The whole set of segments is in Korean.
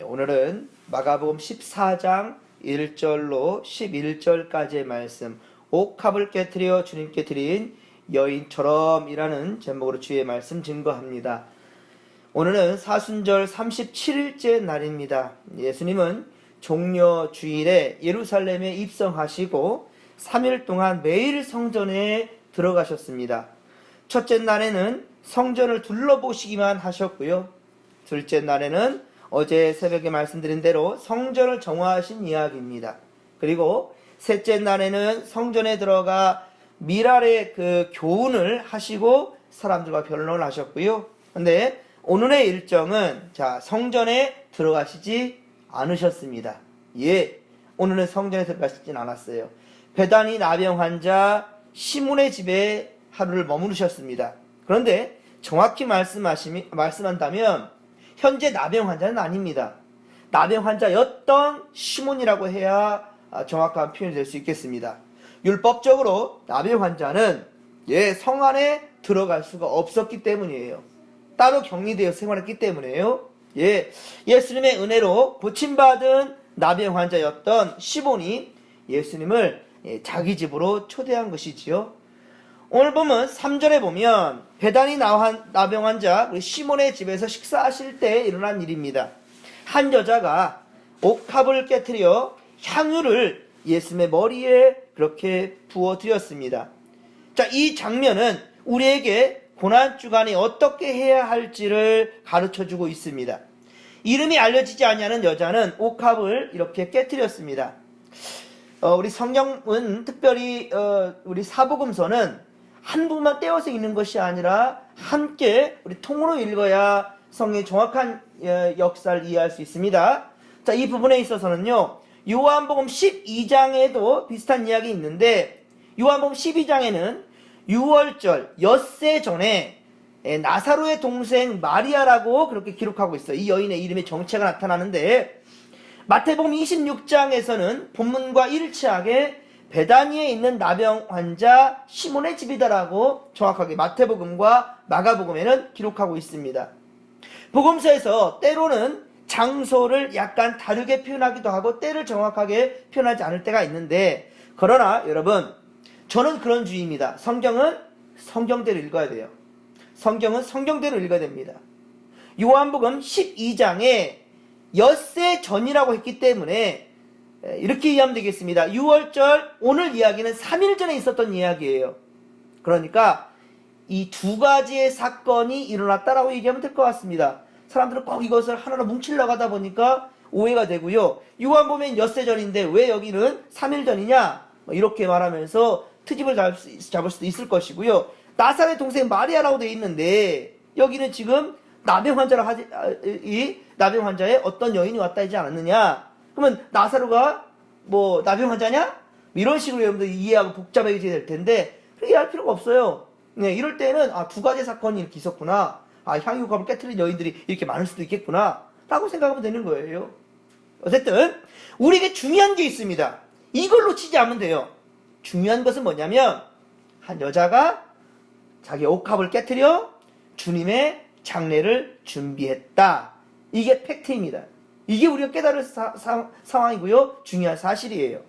오늘은 마가복음 14장 1절로 11절까지의 말씀, 옥합을 깨트려 주님께 드린 여인처럼 이라는 제목으로 주의 말씀 증거합니다. 오늘은 사순절 37일째 날입니다. 예수님은 종려 주일에 예루살렘에 입성하시고 3일 동안 매일 성전에 들어가셨습니다. 첫째 날에는 성전을 둘러보시기만 하셨고요. 둘째 날에는 어제 새벽에 말씀드린 대로 성전을 정화하신 이야기입니다. 그리고 셋째 날에는 성전에 들어가 미랄의 그 교훈을 하시고 사람들과 변론을 하셨고요. 근데 오늘의 일정은 성전에 들어가시지 않으셨습니다. 오늘은 성전에 들어가시진 않았어요. 베다니 나병 환자 시몬의 집에 하루를 머무르셨습니다. 그런데 정확히 말씀한다면 현재 나병 환자는 아닙니다. 나병 환자였던 시몬이라고 해야 정확한 표현이 될 수 있겠습니다. 율법적으로 나병 환자는 성 안에 들어갈 수가 없었기 때문이에요. 따로 격리되어 생활했기 때문에요. 예수님의 은혜로 고침받은 나병 환자였던 시몬이 예수님을 자기 집으로 초대한 것이지요. 오늘 보면 3절에 보면 베다니 나병 환자 시몬의 집에서 식사하실 때 일어난 일입니다. 한 여자가 옥합을 깨트려 향유를 예수님의 머리에 그렇게 부어드렸습니다. 이 장면은 우리에게 고난주간에 어떻게 해야 할지를 가르쳐주고 있습니다. 이름이 알려지지 않냐는 여자는 옥합을 이렇게 깨트렸습니다. 우리 성경은 특별히 우리 사복음서는 한 부분만 떼어서 읽는 것이 아니라 함께 우리 통으로 읽어야 성경의 정확한 역사를 이해할 수 있습니다. 이 부분에 있어서는요, 요한복음 12장에도 비슷한 이야기 있는데, 요한복음 12장에는 6월절 엿새 전에 나사로의 동생 마리아라고 그렇게 기록하고 있어요. 이 여인의 이름의 정체가 나타나는데, 마태복음 26장에서는 본문과 일치하게 베다니에 있는 나병 환자 시몬의 집이다라고 정확하게 마태복음과 마가복음에는 기록하고 있습니다. 복음서에서 때로는 장소를 약간 다르게 표현하기도 하고 때를 정확하게 표현하지 않을 때가 있는데, 그러나 여러분, 저는 그런 주의입니다. 성경은 성경대로 읽어야 돼요. 성경은 성경대로 읽어야 됩니다. 요한복음 12장에 엿새 전이라고 했기 때문에 이렇게 이해하면 되겠습니다. 6월절 오늘 이야기는 3일 전에 있었던 이야기예요. 그러니까 이 두 가지의 사건이 일어났다라고 얘기하면 될 것 같습니다. 사람들은 꼭 이것을 하나로 뭉치려고 하다 보니까 오해가 되고요. 요한복음은 엿새 전인데 왜 여기는 3일 전이냐? 이렇게 말하면서 트집을 잡을 수도 있을 것이고요. 나사렛 동생 마리아라고 되어 있는데 여기는 지금 나병 환자의 어떤 여인이 왔다 하지 않았느냐? 그러면 나사로가 나병 환자냐? 이런 식으로 여러분들 이해하고 복잡해지게 될 텐데 그렇게 이해할 필요가 없어요. 이럴 때는 두 가지 사건이 이렇게 있었구나. 향유값을 깨트린 여인들이 이렇게 많을 수도 있겠구나 라고 생각하면 되는 거예요. 어쨌든 우리에게 중요한 게 있습니다. 이걸 놓치지 않으면 돼요. 중요한 것은 뭐냐면 한 여자가 자기 옥합을 깨트려 주님의 장례를 준비했다. 이게 팩트입니다. 이게 우리가 깨달을 상황이고요. 중요한 사실이에요.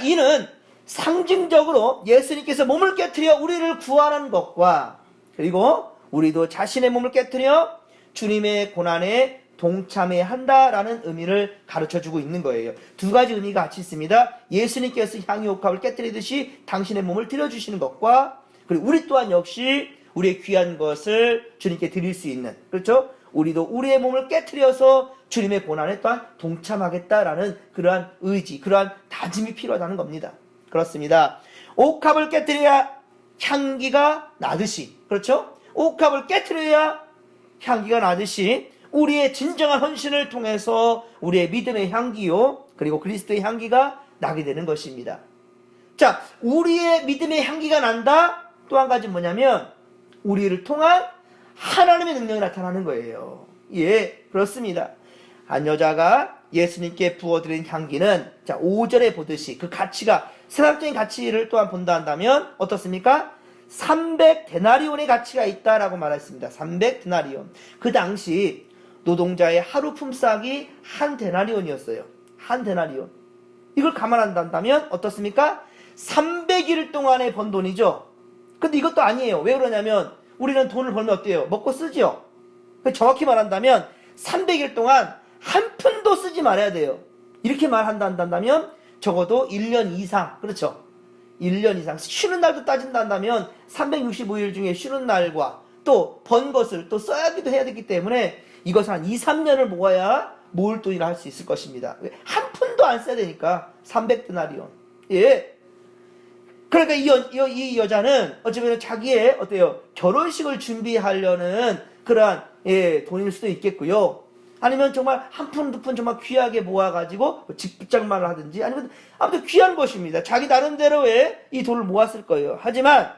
이는 상징적으로 예수님께서 몸을 깨트려 우리를 구하는 것과 그리고 우리도 자신의 몸을 깨트려 주님의 고난에 동참해야 한다라는 의미를 가르쳐주고 있는 거예요. 두 가지 의미가 같이 있습니다. 예수님께서 향유 옥합을 깨트리듯이 당신의 몸을 드려주시는 것과 그리고 우리 또한 역시 우리의 귀한 것을 주님께 드릴 수 있는, 그렇죠? 우리도 우리의 몸을 깨트려서 주님의 고난에 또한 동참하겠다라는 그러한 의지, 그러한 다짐이 필요하다는 겁니다. 그렇습니다. 옥합을 깨트려야 향기가 나듯이, 그렇죠? 옥합을 깨트려야 향기가 나듯이 우리의 진정한 헌신을 통해서 우리의 믿음의 향기요, 그리고 그리스도의 향기가 나게 되는 것입니다. 우리의 믿음의 향기가 난다. 또 한 가지 뭐냐면 우리를 통한 하나님의 능력이 나타나는 거예요. 그렇습니다. 한 여자가 예수님께 부어드린 향기는 5절에 보듯이 그 가치가 세상적인 가치를 또한 본다 한다면 어떻습니까? 300데나리온의 가치가 있다라고 말했습니다. 300데나리온. 그 당시 노동자의 하루 품삯이 한 데나리온이었어요. 한 데나리온. 이걸 감안한다면 어떻습니까? 300일 동안에 번 돈이죠. 근데 이것도 아니에요. 왜 그러냐면 우리는 돈을 벌면 어때요? 먹고 쓰죠. 정확히 말한다면 300일 동안 한 푼도 쓰지 말아야 돼요. 이렇게 말한다면 적어도 1년 이상, 그렇죠? 1년 이상. 쉬는 날도 따진다면 365일 중에 쉬는 날과 또 번 것을 또 써야기도 해야 되기 때문에 이것을 한 2, 3년을 모아야 모을 돈이라 할 수 있을 것입니다. 한 푼도 안 써야 되니까 300드나리온. 예. 그러니까 이 여자는 어쩌면 자기의 어때요? 결혼식을 준비하려는 그러한 돈일 수도 있겠고요. 아니면 정말 한 푼, 두 푼 정말 귀하게 모아가지고 직장만을 하든지 아니면 아무튼 귀한 것입니다. 자기 나름대로의 이 돈을 모았을 거예요. 하지만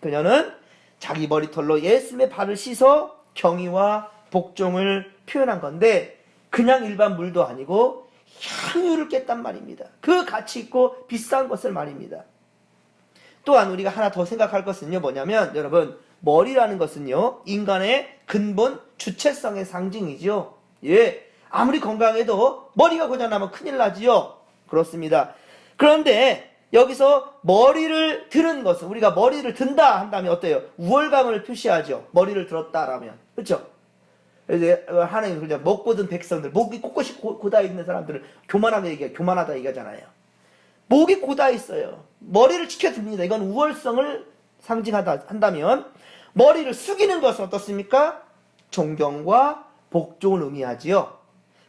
그녀는 자기 머리털로 예수님의 발을 씻어 경의와 복종을 표현한 건데 그냥 일반 물도 아니고 향유를 깼단 말입니다. 그 가치 있고 비싼 것을 말입니다. 또한 우리가 하나 더 생각할 것은요 뭐냐면 여러분 머리라는 것은요 인간의 근본 주체성의 상징이지요. 예, 아무리 건강해도 머리가 고장나면 큰일 나지요. 그렇습니다. 그런데 여기서 머리를 드는 것은 우리가 머리를 든다 한다면 어때요? 우월감을 표시하죠. 머리를 들었다라면. 그렇죠? 이제 하나님 그냥 먹고 든 백성들, 목이 꼿꼿이 고다 있는 사람들을 교만하게 교만하다 얘기하잖아요. 목이 고다 있어요. 머리를 지켜줍니다. 이건 우월성을 상징하다 한다면 머리를 숙이는 것은 어떻습니까? 존경과 복종을 의미하지요.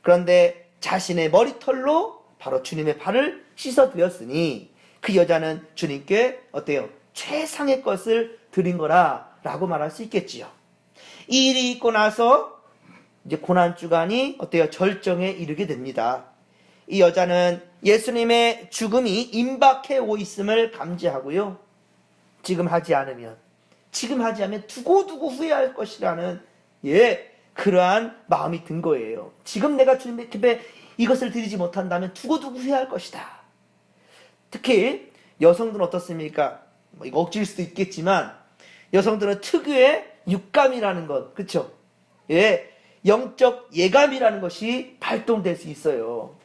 그런데 자신의 머리털로 바로 주님의 발을 씻어드렸으니 그 여자는 주님께 어때요? 최상의 것을 드린 거라 라고 말할 수 있겠지요. 이 일이 있고 나서 이제 고난주간이 어때요? 절정에 이르게 됩니다. 이 여자는 예수님의 죽음이 임박해 오 있음을 감지하고요. 지금 하지 않으면 두고두고 후회할 것이라는 그러한 마음이 든 거예요. 지금 내가 주님의 집에 이것을 드리지 못한다면 두고두고 후회할 것이다. 특히 여성들은 어떻습니까? 이거 억지일 수도 있겠지만 여성들은 특유의 육감이라는 것, 그렇죠? 영적 예감이라는 것이 발동될 수 있어요.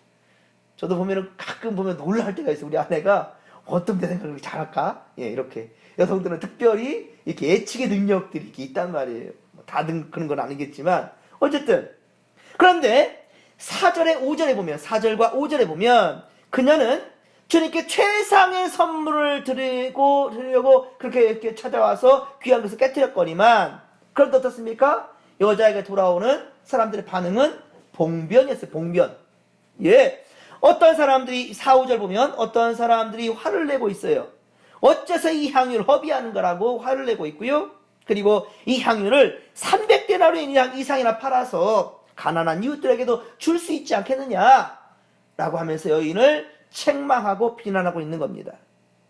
저도 가끔 보면 놀랄 때가 있어요. 우리 아내가 어떤 내 생각을 잘할까? 이렇게 여성들은 특별히 이렇게 예측의 능력들이 이렇게 있단 말이에요. 다 그런 건 아니겠지만 어쨌든 그런데 4절과 5절에 보면 그녀는 주님께 최상의 선물을 드리려고 그렇게 이렇게 찾아와서 귀한 것을 깨뜨렸거니만 그런데 어떻습니까? 여자에게 돌아오는 사람들의 반응은 봉변이었어요. 봉변. 어떤 사람들이 4, 5절 보면 어떤 사람들이 화를 내고 있어요. 어째서 이 향유를 허비하는 거라고 화를 내고 있고요. 그리고 이 향유를 300데나리온 이상이나 팔아서 가난한 이웃들에게도 줄 수 있지 않겠느냐 라고 하면서 여인을 책망하고 비난하고 있는 겁니다.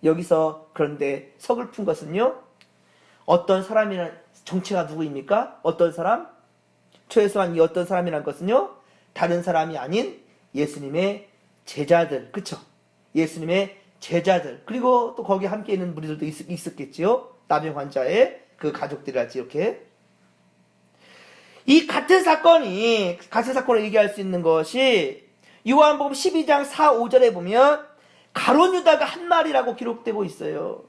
여기서 그런데 서글픈 것은요. 어떤 사람이란 정체가 누구입니까? 어떤 사람? 최소한 이 어떤 사람이란 것은요. 다른 사람이 아닌 예수님의 제자들. 그쵸? 예수님의 제자들. 그리고 또 거기 함께 있는 무리들도 있었겠지요. 나병 환자의 그 가족들이랄지 이렇게. 이 같은 사건을 얘기할 수 있는 것이 요한복음 12장 4, 5절에 보면 가룟 유다가 한 말이라고 기록되고 있어요.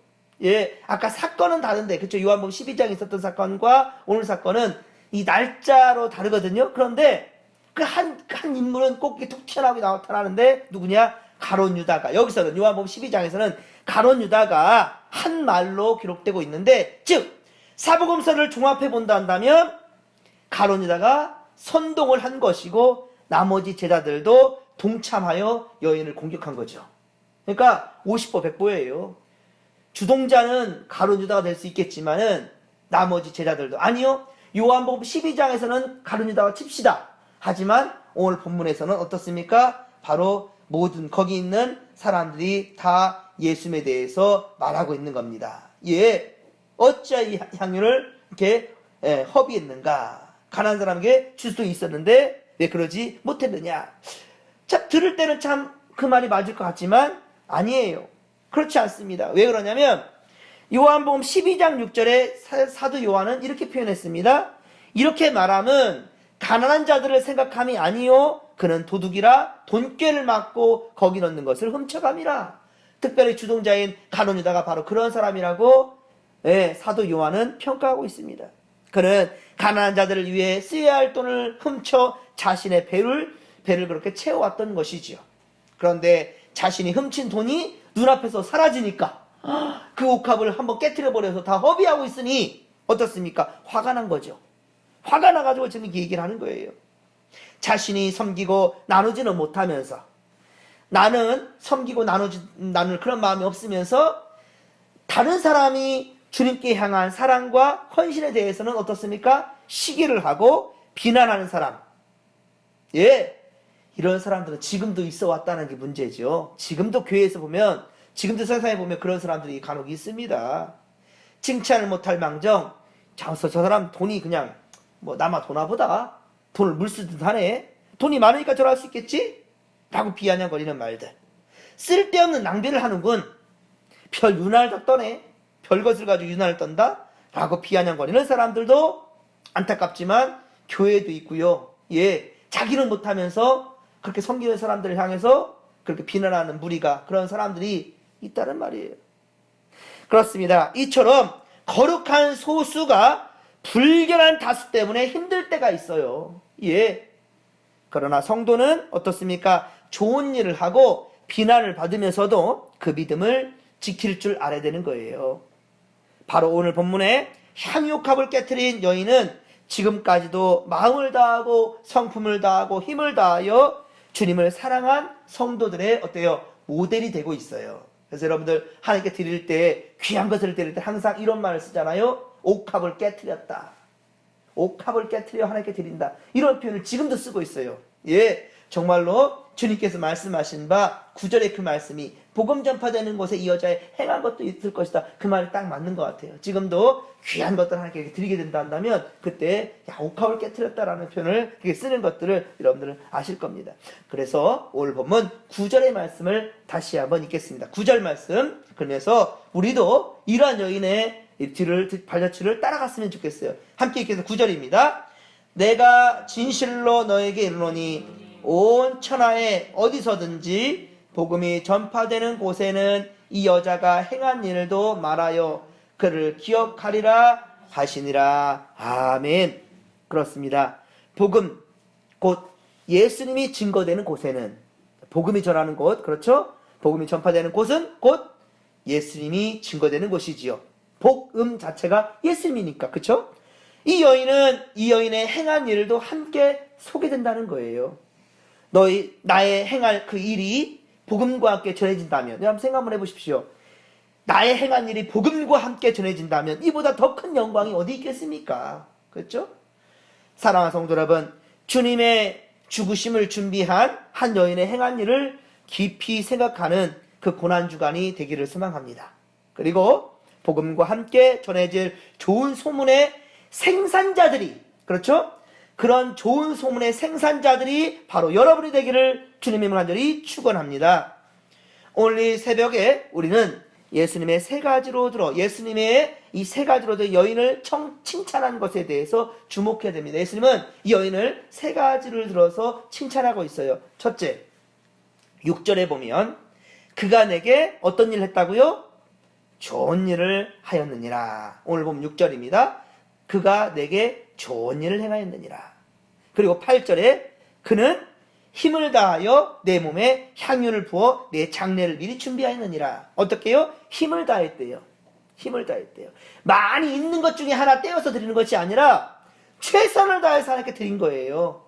아까 사건은 다른데, 그렇죠? 요한복음 12장에 있었던 사건과 오늘 사건은 이 날짜로 다르거든요. 그런데 그 한 인물은 꼭 이렇게 툭 튀어나오게 나타나는데 누구냐? 가룟 유다가. 여기서는 요한복음 12장에서는 가룟 유다가 한 말로 기록되고 있는데, 즉 사복음서를 종합해 본다 한다면 가룟 유다가 선동을 한 것이고 나머지 제자들도 동참하여 여인을 공격한 거죠. 그러니까 50보 100보예요. 주동자는 가룟 유다가 될 수 있겠지만은 나머지 제자들도 아니요. 요한복음 12장에서는 가룟 유다와 칩시다. 하지만 오늘 본문에서는 어떻습니까? 바로 모든 거기 있는 사람들이 다 예수님에 대해서 말하고 있는 겁니다. 어찌 이 향유를 이렇게 허비했는가? 가난한 사람에게 줄 수 있었는데 왜 그러지 못했느냐? 자, 들을 때는 참 그 말이 맞을 것 같지만 아니에요. 그렇지 않습니다. 왜 그러냐면 요한복음 12장 6절에 사도 요한은 이렇게 표현했습니다. 이렇게 말함은 가난한 자들을 생각함이 아니요 그는 도둑이라 돈꾀를 맞고 거기 넣는 것을 훔쳐감이라. 특별히 주동자인 가룟 유다가 바로 그런 사람이라고 사도 요한은 평가하고 있습니다. 그는 가난한 자들을 위해 쓰여야 할 돈을 훔쳐 자신의 배를 그렇게 채워왔던 것이지요. 그런데 자신이 훔친 돈이 눈앞에서 사라지니까 그 옥합을 한번 깨트려버려서 다 허비하고 있으니 어떻습니까? 화가 난 거죠. 화가 나가지고 지금 이 얘기를 하는 거예요. 자신이 섬기고 나누지는 못하면서, 나는 섬기고 나눌 그런 마음이 없으면서 다른 사람이 주님께 향한 사랑과 헌신에 대해서는 어떻습니까? 시기를 하고 비난하는 사람. 이런 사람들은 지금도 있어 왔다는 게 문제죠. 지금도 교회에서 보면, 지금도 세상에 보면 그런 사람들이 간혹 있습니다. 칭찬을 못할 망정, 저 사람 돈이 그냥 남아 도나보다 돈을 물 쓰듯 하네. 돈이 많으니까 저럴 수 있겠지? 라고 비아냥거리는 말들. 쓸데없는 낭비를 하는군. 별 유난을 떠네. 별것을 가지고 유난을 떤다? 라고 비아냥거리는 사람들도 안타깝지만 교회에도 있고요. 자기는 못하면서 그렇게 섬기는 사람들을 향해서 그렇게 비난하는 무리가, 그런 사람들이 있다는 말이에요. 그렇습니다. 이처럼 거룩한 소수가 불결한 다수 때문에 힘들 때가 있어요. 그러나 성도는 어떻습니까? 좋은 일을 하고 비난을 받으면서도 그 믿음을 지킬 줄 알아야 되는 거예요. 바로 오늘 본문에 향유옥합을 깨트린 여인은 지금까지도 마음을 다하고 성품을 다하고 힘을 다하여 주님을 사랑한 성도들의 모델이 되고 있어요. 그래서 여러분들 하나님께 드릴 때, 귀한 것을 드릴 때 항상 이런 말을 쓰잖아요. 옥합을 깨트렸다. 옥합을 깨트려 하나님께 드린다. 이런 표현을 지금도 쓰고 있어요. 정말로 주님께서 말씀하신 바 9절의 그 말씀이 복음 전파되는 곳에 이 여자의 행한 것도 있을 것이다. 그 말이 딱 맞는 것 같아요. 지금도 귀한 것들 하나님께 드리게 된다 한다면 그때 옥합을 깨트렸다라는 표현을 그렇게 쓰는 것들을 여러분들은 아실 겁니다. 그래서 오늘 본문 9절의 말씀을 다시 한번 읽겠습니다. 9절 말씀. 그러면서 우리도 이러한 여인의 발자취를 따라갔으면 좋겠어요. 함께 읽겠습니다. 9절입니다. 내가 진실로 너에게 이르노니 온 천하에 어디서든지 복음이 전파되는 곳에는 이 여자가 행한 일도 말하여 그를 기억하리라 하시니라. 아멘. 그렇습니다. 복음, 곧 예수님이 증거되는 곳에는, 복음이 전하는 곳, 그렇죠? 복음이 전파되는 곳은 곧 예수님이 증거되는 곳이지요. 복음 자체가 예수님이니까, 그렇죠? 이 여인의 행한 일도 함께 소개된다는 거예요. 나의 행할 그 일이 복음과 함께 전해진다면, 여러분 생각 한번 해보십시오. 나의 행한 일이 복음과 함께 전해진다면 이보다 더 큰 영광이 어디 있겠습니까? 그렇죠? 사랑하는 성도 여러분, 주님의 죽으심을 준비한 한 여인의 행한 일을 깊이 생각하는 그 고난주간이 되기를 소망합니다. 그리고 복음과 함께 전해질 좋은 소문의 생산자들이, 그렇죠? 그런 좋은 소문의 생산자들이 바로 여러분이 되기를 주님의 이름으로 간절히 축원합니다. 오늘 이 새벽에 우리는 예수님의 세 가지로 들어 여인을 칭찬한 것에 대해서 주목해야 됩니다. 예수님은 이 여인을 세 가지를 들어서 칭찬하고 있어요. 첫째, 6절에 보면 그가 내게 어떤 일을 했다고요? 좋은 일을 하였느니라. 오늘 보면 6절입니다. 그가 내게 좋은 일을 행하였느니라. 그리고 8절에 그는 힘을 다하여 내 몸에 향유를 부어 내 장례를 미리 준비하였느니라. 어떻게요? 힘을 다했대요. 힘을 다했대요. 많이 있는 것 중에 하나 떼어서 드리는 것이 아니라 최선을 다해서 하나님께 드린 거예요.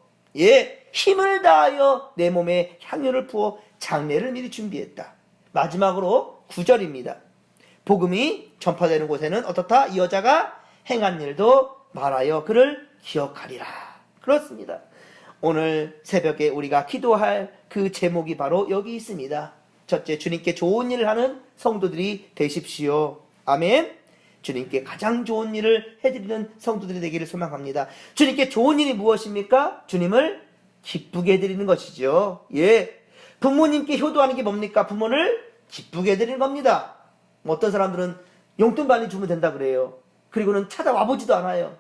힘을 다하여 내 몸에 향유를 부어 장례를 미리 준비했다. 마지막으로 9절입니다. 복음이 전파되는 곳에는 어떻다? 이 여자가 행한 일도 말하여 그를 기억하리라. 그렇습니다. 오늘 새벽에 우리가 기도할 그 제목이 바로 여기 있습니다. 첫째, 주님께 좋은 일을 하는 성도들이 되십시오. 아멘. 주님께 가장 좋은 일을 해드리는 성도들이 되기를 소망합니다. 주님께 좋은 일이 무엇입니까? 주님을 기쁘게 해드리는 것이죠. 부모님께 효도하는 게 뭡니까? 부모를 기쁘게 해드리는 겁니다. 어떤 사람들은 용돈 많이 주면 된다 그래요. 그리고는 찾아와 보지도 않아요.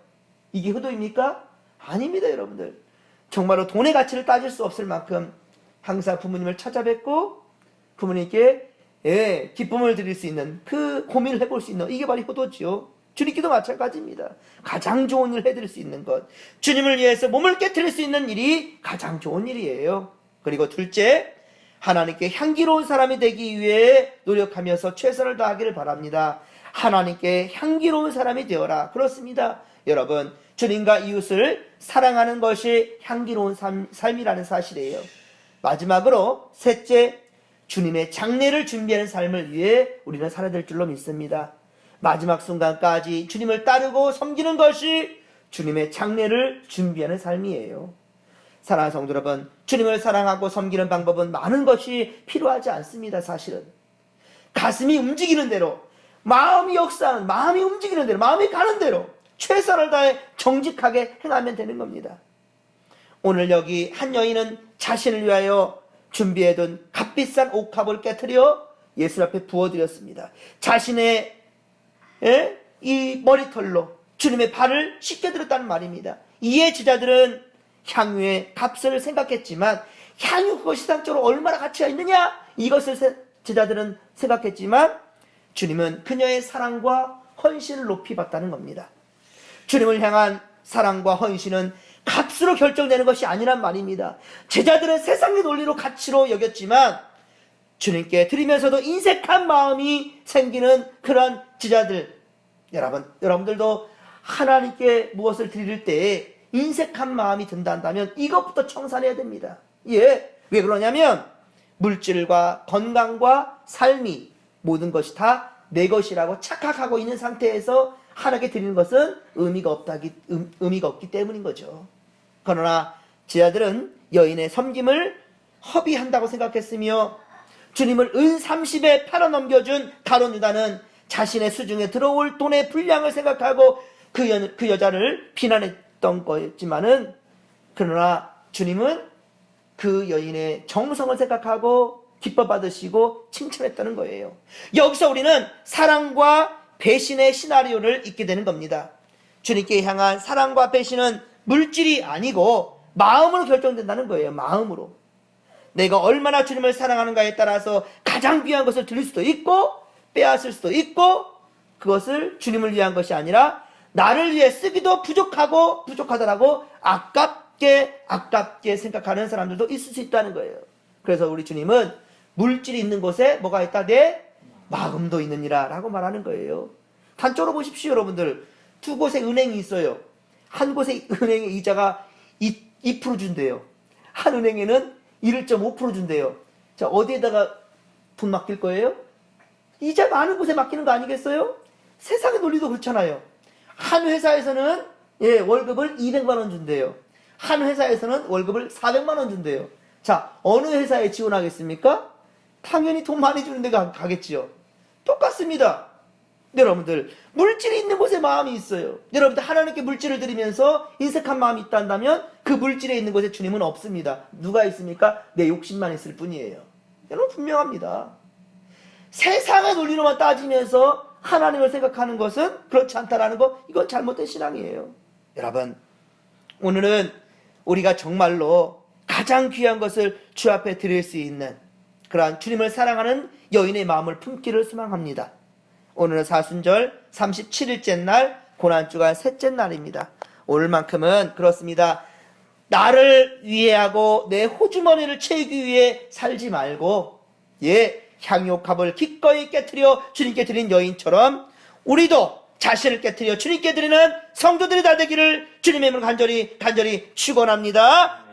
이게 효도입니까? 아닙니다, 여러분들. 정말로 돈의 가치를 따질 수 없을 만큼 항상 부모님을 찾아뵙고 부모님께 기쁨을 드릴 수 있는 그 고민을 해볼 수 있는 이게 바로 효도지요. 주님께도 마찬가지입니다. 가장 좋은 일을 해드릴 수 있는 것, 주님을 위해서 몸을 깨트릴 수 있는 일이 가장 좋은 일이에요. 그리고 둘째, 하나님께 향기로운 사람이 되기 위해 노력하면서 최선을 다하기를 바랍니다. 하나님께 향기로운 사람이 되어라. 그렇습니다. 여러분, 주님과 이웃을 사랑하는 것이 향기로운 삶이라는 사실이에요. 마지막으로 셋째, 주님의 장례를 준비하는 삶을 위해 우리는 살아야 될 줄로 믿습니다. 마지막 순간까지 주님을 따르고 섬기는 것이 주님의 장례를 준비하는 삶이에요. 사랑하는 성도 여러분, 주님을 사랑하고 섬기는 방법은 많은 것이 필요하지 않습니다. 사실은 가슴이 움직이는 대로, 마음이 역사하는, 마음이 움직이는 대로, 마음이 가는 대로 최선을 다해 정직하게 행하면 되는 겁니다. 오늘 여기 한 여인은 자신을 위하여 준비해둔 값비싼 옥합을 깨트려 예수 앞에 부어드렸습니다. 자신의 이 머리털로 주님의 발을 씻겨드렸다는 말입니다. 이에 제자들은 향유의 값을 생각했지만, 향유 그것이 시장적으로 얼마나 가치가 있느냐, 이것을 제자들은 생각했지만 주님은 그녀의 사랑과 헌신을 높이 봤다는 겁니다. 주님을 향한 사랑과 헌신은 값으로 결정되는 것이 아니란 말입니다. 제자들은 세상의 논리로 가치로 여겼지만 주님께 드리면서도 인색한 마음이 생기는 그런 제자들, 여러분들도 하나님께 무엇을 드릴 때 인색한 마음이 든다 한다면 이것부터 청산해야 됩니다. 왜 그러냐면 물질과 건강과 삶이 모든 것이 다 내 것이라고 착각하고 있는 상태에서 하나님께 드리는 것은 의미가 없기 때문인 거죠. 그러나 제자들은 여인의 섬김을 허비한다고 생각했으며 주님을 은 30에 팔아 넘겨준 가룟 유다는 자신의 수중에 들어올 돈의 분량을 생각하고 그 여자를 비난했던 거였지만은, 그러나 주님은 그 여인의 정성을 생각하고 기뻐 받으시고 칭찬했다는 거예요. 여기서 우리는 사랑과 배신의 시나리오를 잊게 되는 겁니다. 주님께 향한 사랑과 배신은 물질이 아니고 마음으로 결정된다는 거예요. 마음으로. 내가 얼마나 주님을 사랑하는가에 따라서 가장 귀한 것을 드릴 수도 있고 빼앗을 수도 있고, 그것을 주님을 위한 것이 아니라 나를 위해 쓰기도 부족하다라고 아깝게 생각하는 사람들도 있을 수 있다는 거예요. 그래서 우리 주님은 물질이 있는 곳에 뭐가 있다? 내 마음도 있느니라 라고 말하는 거예요. 단적으로 보십시오. 여러분들, 두 곳에 은행이 있어요. 한 곳에 은행의 이자가 2% 준대요. 한 은행에는 1.5% 준대요. 자, 어디에다가 돈 맡길 거예요? 이자 많은 곳에 맡기는 거 아니겠어요? 세상의 논리도 그렇잖아요. 한 회사에서는 월급을 200만 원 준대요. 한 회사에서는 월급을 400만 원 준대요. 자, 어느 회사에 지원하겠습니까? 당연히 돈 많이 주는 데 가겠지요. 똑같습니다. 여러분들, 물질이 있는 곳에 마음이 있어요. 여러분들, 하나님께 물질을 드리면서 인색한 마음이 있다 한다면 그 물질에 있는 곳에 주님은 없습니다. 누가 있습니까? 내 욕심만 있을 뿐이에요. 여러분, 분명합니다. 세상의 논리로만 따지면서 하나님을 생각하는 것은 그렇지 않다라는 거, 이건 잘못된 신앙이에요. 여러분, 오늘은 우리가 정말로 가장 귀한 것을 주 앞에 드릴 수 있는 그러한 주님을 사랑하는 여인의 마음을 품기를 소망합니다. 오늘은 사순절 37일째 날, 고난주간 셋째 날입니다. 오늘만큼은 그렇습니다. 나를 위해하고 내 호주머니를 채우기 위해 살지 말고 향유값을 기꺼이 깨트려 주님께 드린 여인처럼 우리도 자신을 깨트려 주님께 드리는 성도들이 다 되기를 주님의 이름으로 간절히 축원합니다.